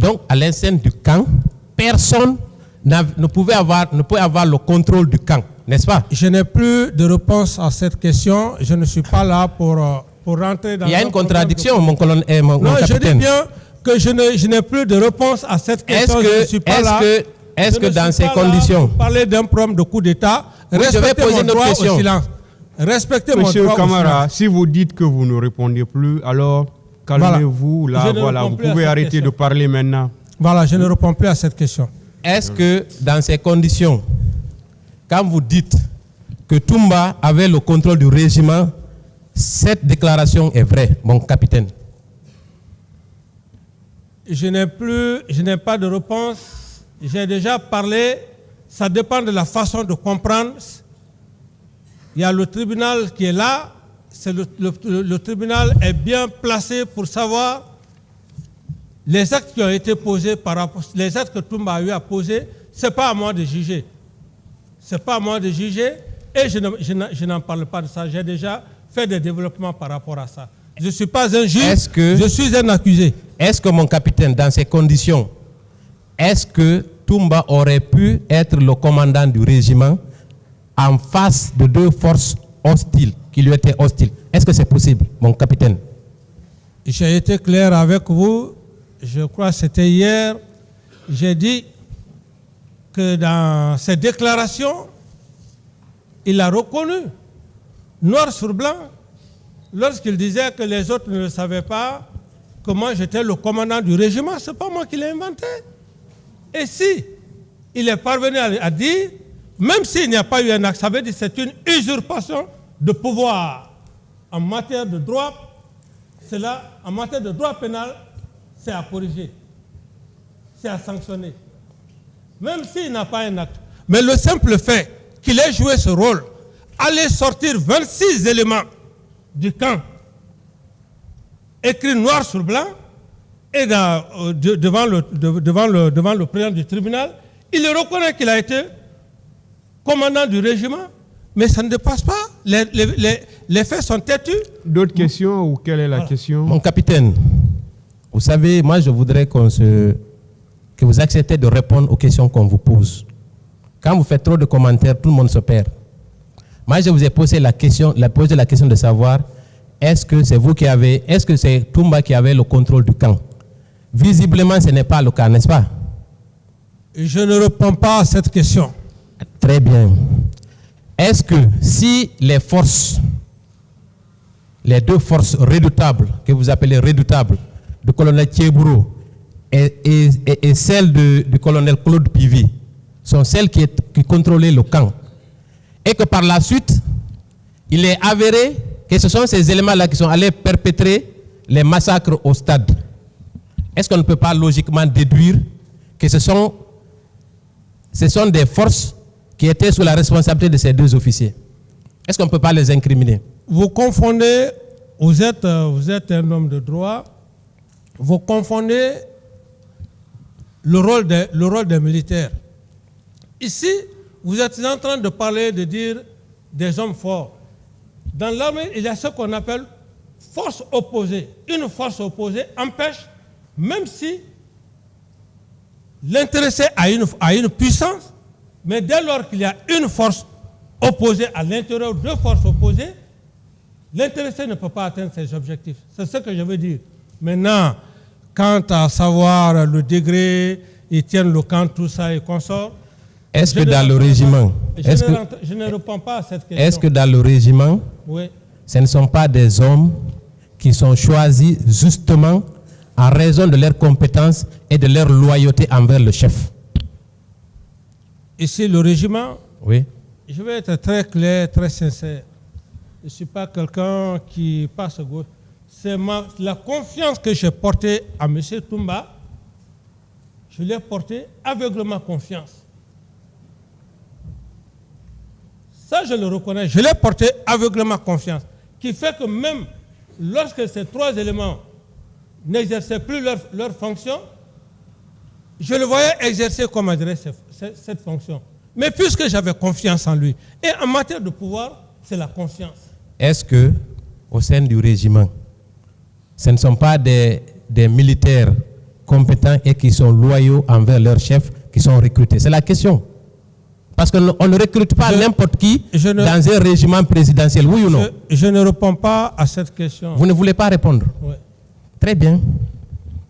Donc, à l'enceinte du camp, personne ne pouvait avoir le contrôle du camp, n'est-ce pas? Je n'ai plus de réponse à cette question. Je ne suis pas là pour rentrer dans... Il y a une contradiction, mon colonel, mon non, capitaine. Je dis bien que je n'ai plus de réponse à cette question. Je ne suis pas là. Est-ce que dans ces conditions... Parler d'un problème de coup d'État, respectez mon droit au silence. Respectez mon droit au silence. Monsieur Camara, si vous dites que vous ne répondez plus, alors calmez-vous. Là, voilà, vous pouvez arrêter de parler maintenant. Voilà, je ne réponds plus à cette question. Est-ce que dans ces conditions, quand vous dites que Toumba avait le contrôle du régiment, cette déclaration est vraie, mon capitaine? Je n'ai pas de réponse. J'ai déjà parlé. Ça dépend de la façon de comprendre. Il y a le tribunal qui est là. Le tribunal est bien placé pour savoir les actes qui ont été posés par rapport, les actes que Toumba a eu à poser. Ce n'est pas à moi de juger. Ce n'est pas à moi de juger et je n'en parle pas de ça. J'ai déjà fait des développements par rapport à ça. Je ne suis pas un juge, je suis un accusé. Est-ce que mon capitaine, dans ces conditions, est-ce que Toumba aurait pu être le commandant du régiment en face de deux forces hostiles, qui lui étaient hostiles? Est-ce que c'est possible, mon capitaine? J'ai été clair avec vous. Je crois que c'était hier. J'ai dit que dans ses déclarations, il a reconnu, noir sur blanc, lorsqu'il disait que les autres ne le savaient pas, que moi j'étais le commandant du régiment. Ce n'est pas moi qui l'ai inventé. Et si il est parvenu à dire, même s'il n'y a pas eu un acte, ça veut dire que c'est une usurpation de pouvoir en matière de droit. Cela, en matière de droit pénal, c'est à corriger, c'est à sanctionner. Même s'il n'a pas un acte. Mais le simple fait qu'il ait joué ce rôle, aller sortir 26 éléments du camp, écrit noir sur blanc, et devant le président du tribunal, il reconnaît qu'il a été commandant du régiment, mais ça ne dépasse pas. Les faits sont têtus. D'autres questions ou quelle est la question? Mon capitaine, vous savez, moi je voudrais que vous acceptez de répondre aux questions qu'on vous pose. Quand vous faites trop de commentaires, tout le monde se perd. Moi je vous ai posé la question de savoir, est-ce que c'est vous qui avez, est-ce que c'est Toumba qui avait le contrôle du camp? Visiblement, ce n'est pas le cas, n'est-ce pas? Je ne réponds pas à cette question. Très bien. Est-ce que si les deux forces redoutables, que vous appelez redoutables, du colonel Thiebourou et celles du colonel Claude Pivy, sont celles qui contrôlaient le camp, et que par la suite, il est avéré que ce sont ces éléments-là qui sont allés perpétrer les massacres au stade, est-ce qu'on ne peut pas logiquement déduire que ce sont des forces qui étaient sous la responsabilité de ces deux officiers? Est-ce qu'on ne peut pas les incriminer? Vous confondez, vous êtes un homme de droit, vous confondez le rôle des militaires. Ici, vous êtes en train de parler, de dire des hommes forts. Dans l'armée, il y a ce qu'on appelle force opposée. Une force opposée empêche, même si l'intéressé a une puissance, mais dès lors qu'il y a une force opposée à l'intérieur, deux forces opposées, l'intéressé ne peut pas atteindre ses objectifs. C'est ce que je veux dire. Maintenant, quant à savoir le degré, ils tiennent le camp, tout ça et consort. Est-ce que dans le régiment... Je ne réponds pas à cette question. Est-ce que dans le régiment, oui, ce ne sont pas des hommes qui sont choisis justement en raison de leurs compétences et de leur loyauté envers le chef? Ici, le régiment, oui. Je vais être très clair, très sincère. Je ne suis pas quelqu'un qui passe au gauche. C'est la confiance que j'ai portée à M. Toumba. Je l'ai portée aveuglement confiance. Ça, je le reconnais. Je l'ai porté aveuglement confiance. Qui fait que même lorsque ces trois éléments n'exerçaient plus leur fonction, je le voyais exercer comme adresse cette fonction. Mais puisque j'avais confiance en lui, et en matière de pouvoir, c'est la confiance. Est-ce que, au sein du régiment, ce ne sont pas des militaires compétents et qui sont loyaux envers leurs chefs qui sont recrutés? C'est la question. Parce qu'on ne recrute pas n'importe qui dans un régiment présidentiel, oui ou non? Je ne réponds pas à cette question. Vous ne voulez pas répondre? Oui. Très bien.